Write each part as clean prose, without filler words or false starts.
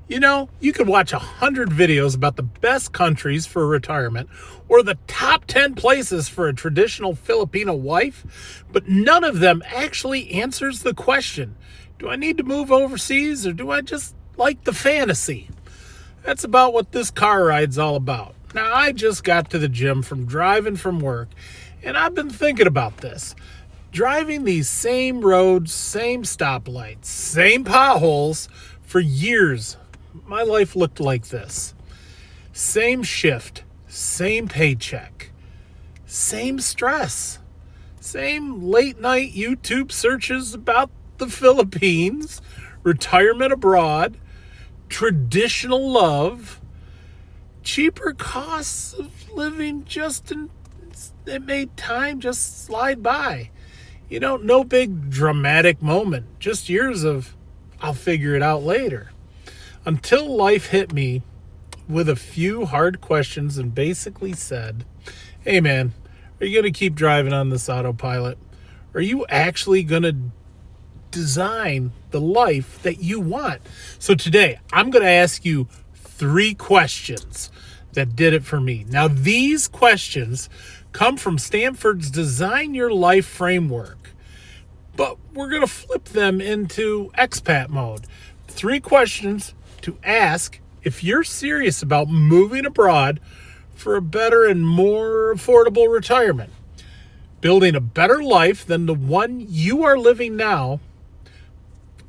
You know, you could watch 100 videos about the best countries for retirement or the top 10 places for a traditional Filipino wife, but none of them actually answers the question, do I need to move overseas or do I just like the fantasy? That's about what this car ride's all about. Now, I just got to the gym from driving from work, and I've been thinking about this. Driving these same roads, same stoplights, same potholes for years, my life looked like this. Same shift, same paycheck, same stress, same late night YouTube searches about the Philippines, retirement abroad, traditional love, cheaper costs of living it made time just slide by. You know, no big dramatic moment, just years of I'll figure it out later. Until life hit me with a few hard questions and basically said, hey man, are you going to keep driving on this autopilot? Are you actually going to design the life that you want? So today, I'm going to ask you 3 questions that did it for me. Now, these questions come from Stanford's Design Your Life framework, but we're going to flip them into expat mode. 3 questions to ask if you're serious about moving abroad for a better and more affordable retirement, building a better life than the one you are living now,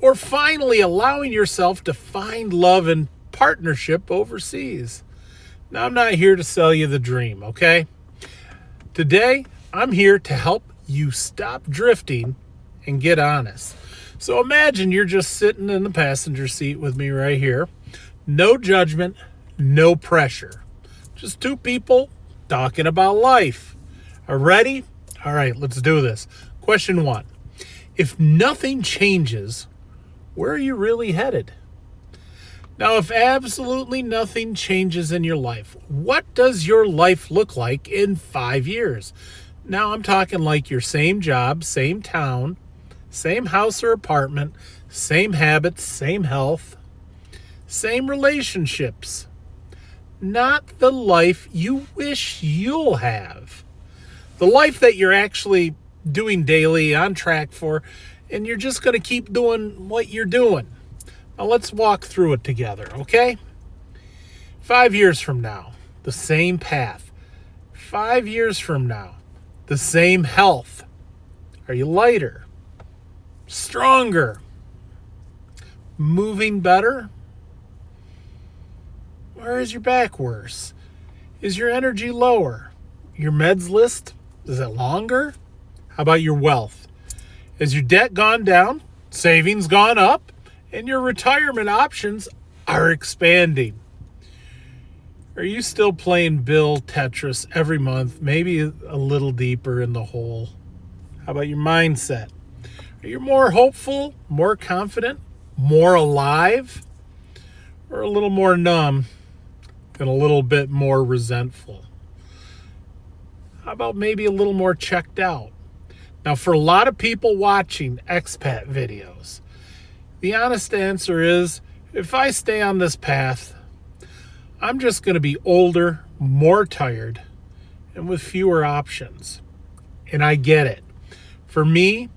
or finally allowing yourself to find love and partnership overseas. Now, I'm not here to sell you the dream, okay? Today, I'm here to help you stop drifting and get honest. So imagine you're just sitting in the passenger seat with me right here. No judgment, no pressure. Just 2 people talking about life. Are ready? All right, let's do this. Question 1. If nothing changes, where are you really headed? Now, if absolutely nothing changes in your life, what does your life look like in 5 years? Now, I'm talking like your same job, same town, same house or apartment, same habits, same health, same relationships. Not the life you wish you'll have. The life that you're actually doing daily, on track for, and you're just going to keep doing what you're doing. Now let's walk through it together, okay? 5 years from now, the same path. 5 years from now, the same health. Are you lighter? Stronger? Moving better? Or is your back worse? Is your energy lower? Your meds list, is it longer? How about your wealth? Has your debt gone down, savings gone up, and your retirement options are expanding? Are you still playing Bill Tetris every month, maybe a little deeper in the hole? How about your mindset? Are you more hopeful, more confident, more alive, or a little more numb and a little bit more resentful? How about maybe a little more checked out? Now, for a lot of people watching expat videos, the honest answer is, if I stay on this path, I'm just going to be older, more tired, and with fewer options. And I get it. For me,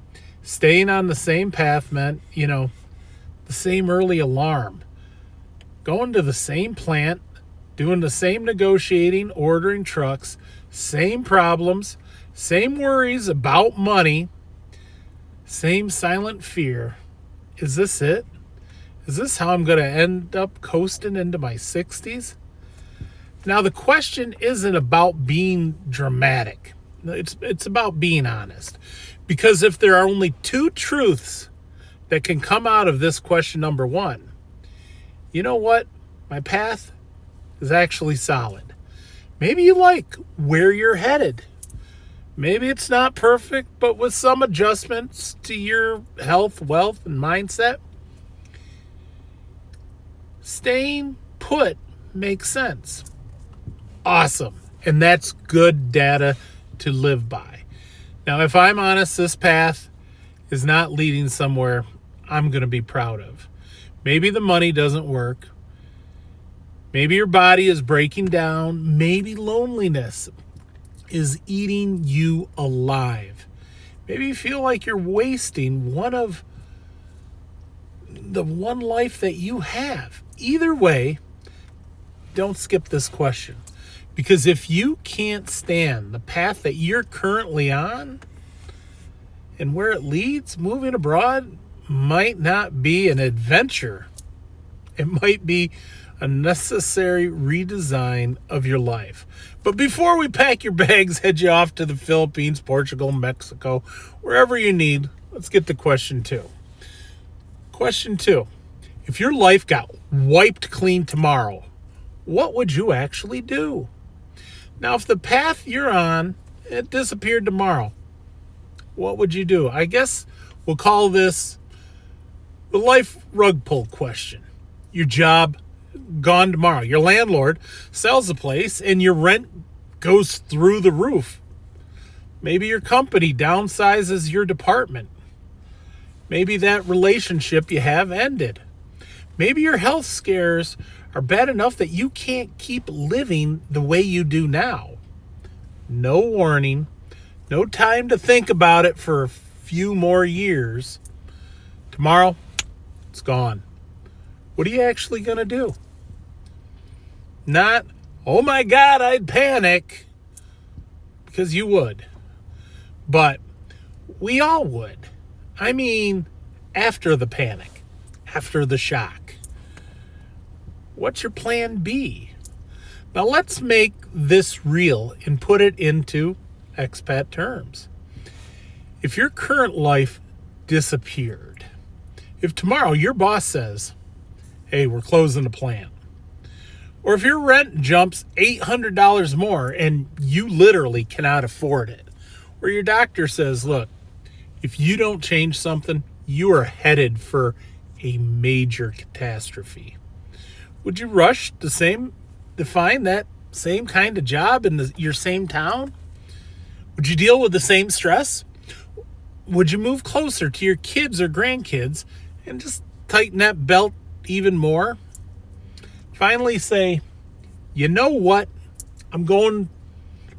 staying on the same path meant, the same early alarm, going to the same plant, doing the same negotiating, ordering trucks, same problems, same worries about money, same silent fear. Is this it? Is this how I'm going to end up coasting into my 60s? Now, the question isn't about being dramatic. It's about being honest. Because if there are only 2 truths that can come out of this question number 1, you know what? My path is actually solid. Maybe you like where you're headed. Maybe it's not perfect, but with some adjustments to your health, wealth, and mindset, staying put makes sense. Awesome. And that's good data to live by. Now, if I'm honest, this path is not leading somewhere I'm going to be proud of. Maybe the money doesn't work. Maybe your body is breaking down. Maybe loneliness is eating you alive. Maybe you feel like you're wasting the one life that you have. Either way, don't skip this question. Because if you can't stand the path that you're currently on and where it leads, moving abroad might not be an adventure. It might be a necessary redesign of your life. But before we pack your bags, head you off to the Philippines, Portugal, Mexico, wherever you need, let's get to question 2. Question 2. If your life got wiped clean tomorrow, what would you actually do? Now, if the path you're on, it disappeared tomorrow, what would you do? I guess we'll call this the life rug pull question. Your job gone tomorrow. Your landlord sells the place and your rent goes through the roof. Maybe your company downsizes your department. Maybe that relationship you have ended. Maybe your health scares are bad enough that you can't keep living the way you do now. No warning, no time to think about it for a few more years. Tomorrow, it's gone. What are you actually going to do? Not, oh my God, I'd panic, because you would. But we all would. I mean, after the panic, after the shock. What's your plan B? Now let's make this real and put it into expat terms. If your current life disappeared, if tomorrow your boss says, hey, we're closing the plant, or if your rent jumps $800 more and you literally cannot afford it, or your doctor says, look, if you don't change something, you are headed for a major catastrophe. Would you rush to find that same kind of job in your same town? Would you deal with the same stress? Would you move closer to your kids or grandkids and just tighten that belt even more? Finally say, you know what? I'm going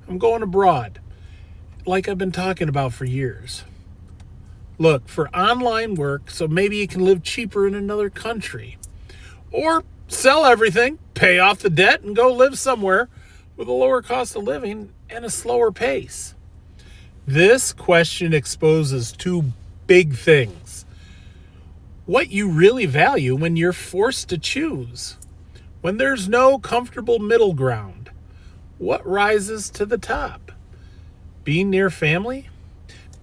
abroad, like I've been talking about for years. Look, for online work, so maybe you can live cheaper in another country. Or sell everything, pay off the debt, and go live somewhere with a lower cost of living and a slower pace. This question exposes two big things. What you really value when you're forced to choose. When there's no comfortable middle ground, what rises to the top? Being near family?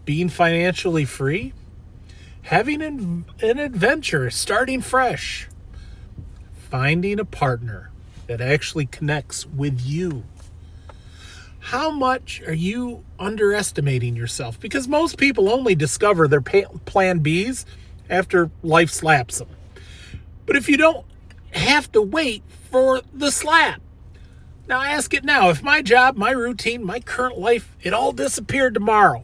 Being financially free? Having an adventure, starting fresh? Finding a partner that actually connects with you? How much are you underestimating yourself? Because most people only discover their plan Bs after life slaps them. But if you don't have to wait for the slap. Now ask it now. If my job, my routine, my current life, it all disappeared tomorrow,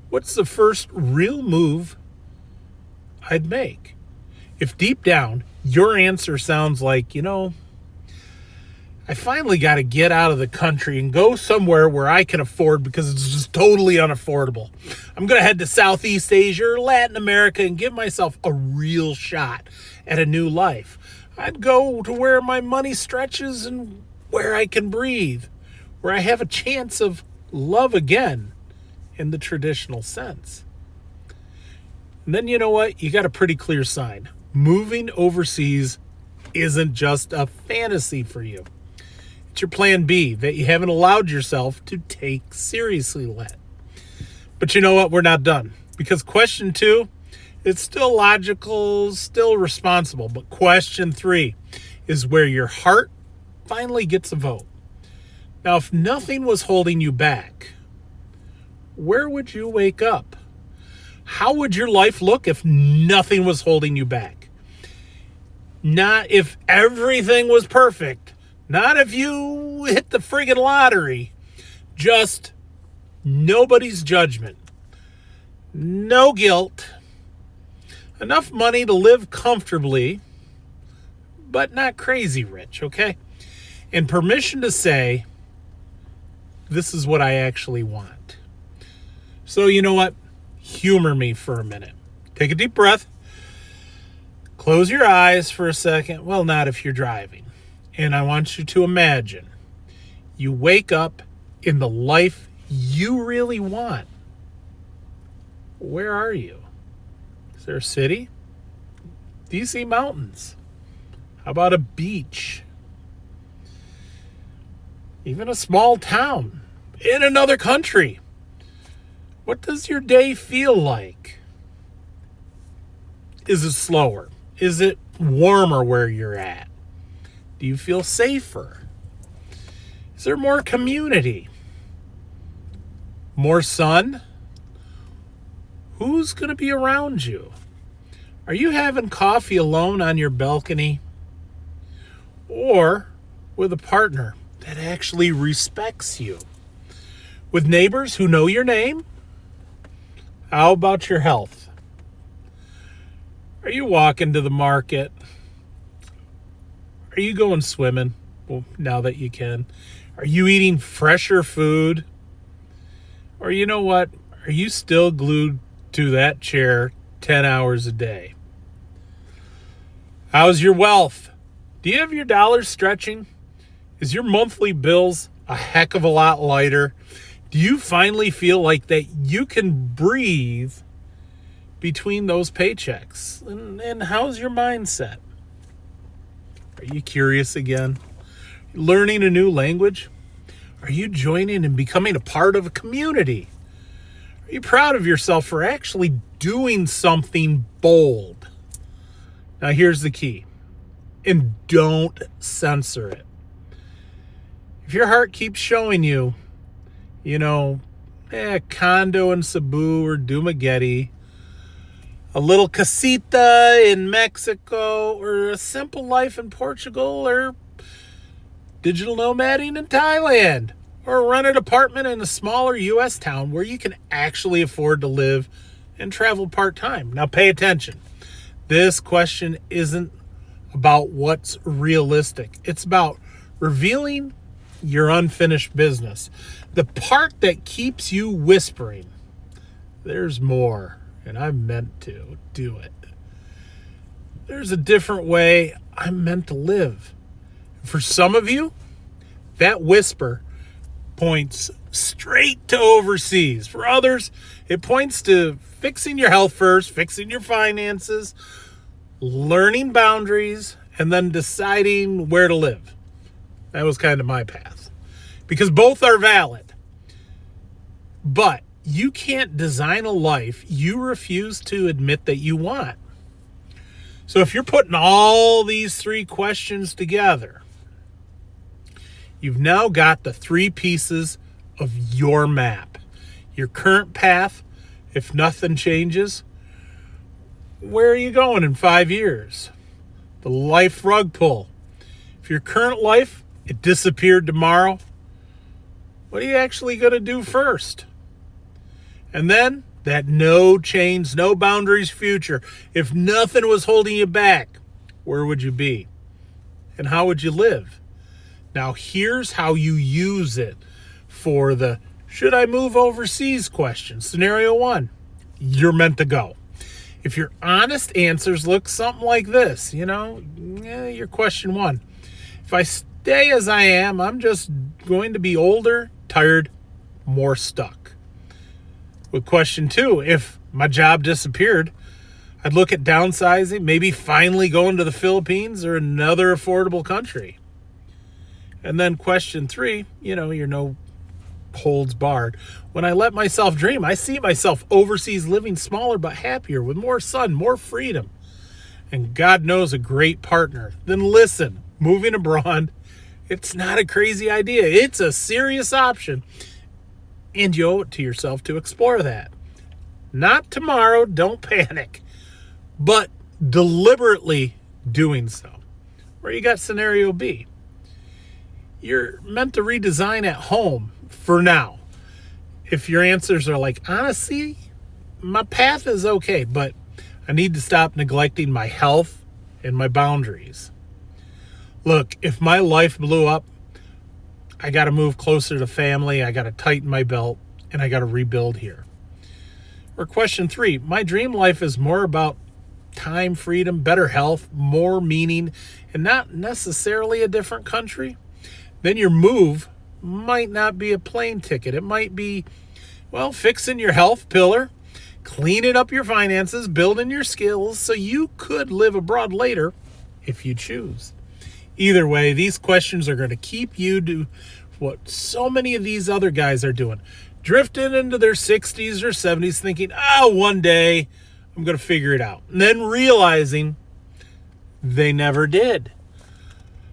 what's the first real move I'd make? If deep down your answer sounds like, I finally got to get out of the country and go somewhere where I can afford, because it's just totally unaffordable. I'm going to head to Southeast Asia or Latin America and give myself a real shot at a new life. I'd go to where my money stretches and where I can breathe, where I have a chance of love again in the traditional sense. And then you know what? You got a pretty clear sign. Moving overseas isn't just a fantasy for you. It's your plan B that you haven't allowed yourself to take seriously yet. But you know what? We're not done. Because question 2, it's still logical, still responsible. But question 3 is where your heart finally gets a vote. Now, if nothing was holding you back, where would you wake up? How would your life look if nothing was holding you back? Not if everything was perfect. Not if you hit the friggin' lottery. Just nobody's judgment. No guilt. Enough money to live comfortably, but not crazy rich, okay? And permission to say, this is what I actually want. So you know what? Humor me for a minute. Take a deep breath. Close your eyes for a second. Well, not if you're driving. And I want you to imagine you wake up in the life you really want. Where are you? Is there a city? Do you see mountains? How about a beach? Even a small town in another country? What does your day feel like? Is it slower? Is it warmer where you're at? Do you feel safer? Is there more community? More sun? Who's going to be around you? Are you having coffee alone on your balcony? Or with a partner that actually respects you? With neighbors who know your name? How about your health? Are you walking to the market? Are you going swimming? Well, now that you can. Are you eating fresher food? Or you know what? Are you still glued to that chair 10 hours a day? How's your wealth? Do you have your dollars stretching? Is your monthly bills a heck of a lot lighter? Do you finally feel like that you can breathe between those paychecks? And how's your mindset? Are you curious again? Learning a new language? Are you joining and becoming a part of a community? Are you proud of yourself for actually doing something bold? Now here's the key. And don't censor it. If your heart keeps showing you, a condo in Cebu or Dumaguete, a little casita in Mexico, or a simple life in Portugal, or digital nomading in Thailand, or a rented apartment in a smaller U.S. town where you can actually afford to live and travel part-time. Now pay attention. This question isn't about what's realistic. It's about revealing your unfinished business. The part that keeps you whispering, there's more, and I'm meant to do it. There's a different way I'm meant to live. For some of you, that whisper points straight to overseas. For others, it points to fixing your health first, fixing your finances, learning boundaries, and then deciding where to live. That was kind of my path. Because both are valid. But you can't design a life you refuse to admit that you want. So if you're putting all these three questions together, you've now got the three pieces of your map. Your current path, if nothing changes. Where are you going in 5 years? The life rug pull. If your current life, it disappeared tomorrow, what are you actually going to do first? And then that no change, no boundaries future. If nothing was holding you back, where would you be? And how would you live? Now here's how you use it for the should I move overseas question. Scenario 1, you're meant to go. If your honest answers look something like this, your question 1. If I stay as I am, I'm just going to be older, tired, more stuck. With question 2, if my job disappeared, I'd look at downsizing, maybe finally going to the Philippines or another affordable country. And then question 3, you're no holds barred. When I let myself dream, I see myself overseas living smaller but happier with more sun, more freedom, and God knows a great partner. Then listen, moving abroad, it's not a crazy idea. It's a serious option. And you owe it to yourself to explore that. Not tomorrow, don't panic, but deliberately doing so. Or you got scenario B. You're meant to redesign at home for now. If your answers are like, honestly, my path is okay, but I need to stop neglecting my health and my boundaries. Look, if my life blew up, I got to move closer to family, I got to tighten my belt, and I got to rebuild here. Or question 3, my dream life is more about time, freedom, better health, more meaning, and not necessarily a different country. Then your move might not be a plane ticket. It might be, well, fixing your health pillar, cleaning up your finances, building your skills so you could live abroad later if you choose. Either way, these questions are going to keep you to what so many of these other guys are doing. Drifting into their 60s or 70s thinking, one day I'm going to figure it out. And then realizing they never did.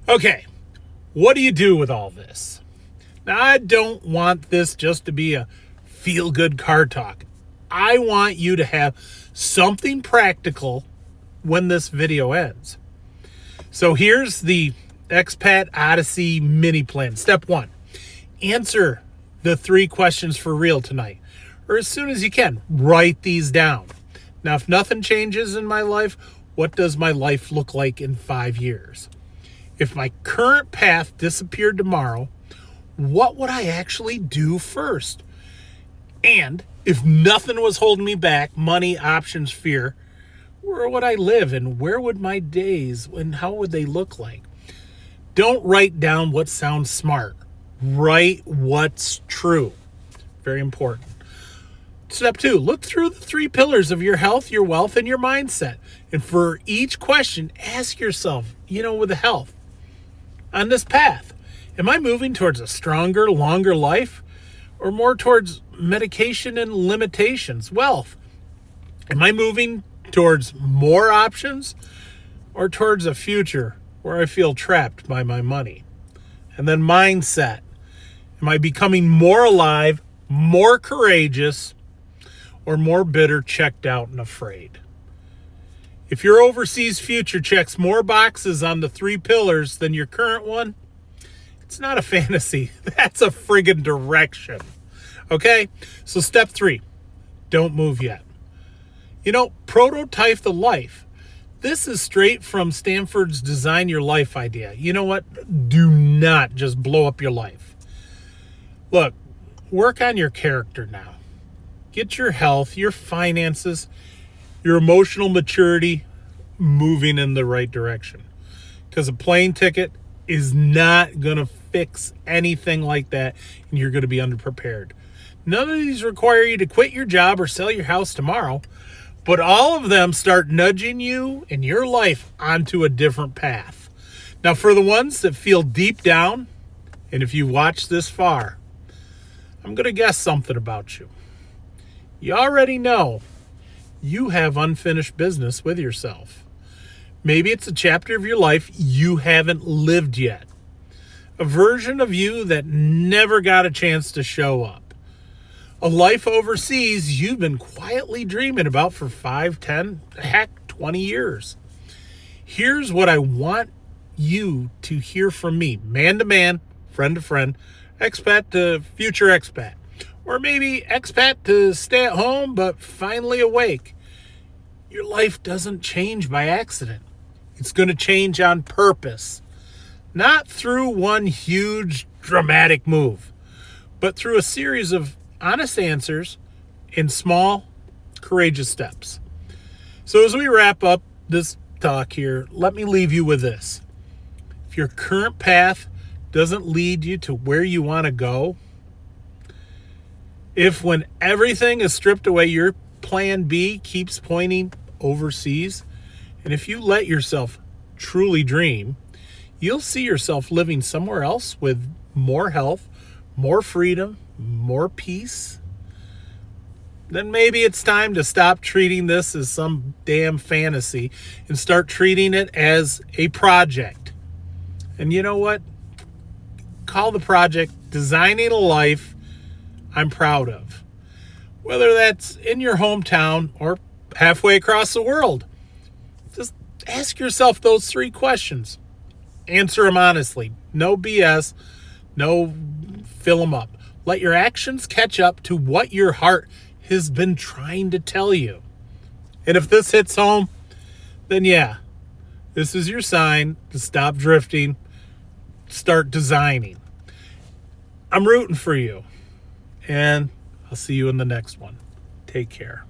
Okay, what do you do with all this? Now, I don't want this just to be a feel-good car talk. I want you to have something practical when this video ends. So here's the Expat Odyssey mini plan. Step 1, answer the 3 questions for real tonight, or as soon as you can. Write these down. Now, if nothing changes in my life, what does my life look like in 5 years? If my current path disappeared tomorrow, what would I actually do first? And if nothing was holding me back, money, options, fear, where would I live and where would my days and how would they look like? Don't write down what sounds smart. Write what's true. Very important. Step 2, look through the 3 pillars of your health, your wealth, and your mindset. And for each question, ask yourself, with the health, on this path, am I moving towards a stronger, longer life or more towards medication and limitations? Wealth, am I moving towards more options or towards a future where I feel trapped by my money? And then mindset, am I becoming more alive, more courageous, or more bitter, checked out, and afraid? If your overseas future checks more boxes on the 3 pillars than your current one, it's not a fantasy. That's a friggin' direction. Okay? So step 3, don't move yet. Prototype the life. This is straight from Stanford's Design Your Life idea. You know what? Do not just blow up your life. Look, work on your character now. Get your health, your finances, your emotional maturity moving in the right direction. Because a plane ticket is not going to fix anything like that, and you're going to be underprepared. None of these require you to quit your job or sell your house tomorrow, but all of them start nudging you and your life onto a different path. Now, for the ones that feel deep down, and if you watch this far, I'm going to guess something about you. You already know you have unfinished business with yourself. Maybe it's a chapter of your life you haven't lived yet. A version of you that never got a chance to show up. A life overseas you've been quietly dreaming about for 5, 10, heck, 20 years. Here's what I want you to hear from me, man to man, friend to friend, expat to future expat. Or maybe expat to stay at home but finally awake. Your life doesn't change by accident. It's going to change on purpose. Not through one huge dramatic move, but through a series of honest answers in small, courageous steps. So as we wrap up this talk here, let me leave you with this. If your current path doesn't lead you to where you want to go, if when everything is stripped away, your plan B keeps pointing overseas, and if you let yourself truly dream, you'll see yourself living somewhere else with more health, more freedom, more peace. Then maybe it's time to stop treating this as some damn fantasy and start treating it as a project. And you know what? Call the project Designing a Life I'm Proud of. Whether that's in your hometown or halfway across the world. Just ask yourself those 3 questions. Answer them honestly. No BS. No fill them up. Let your actions catch up to what your heart has been trying to tell you. And if this hits home, then yeah, this is your sign to stop drifting start designing. I'm rooting for you, and I'll see you in the next one. Take care.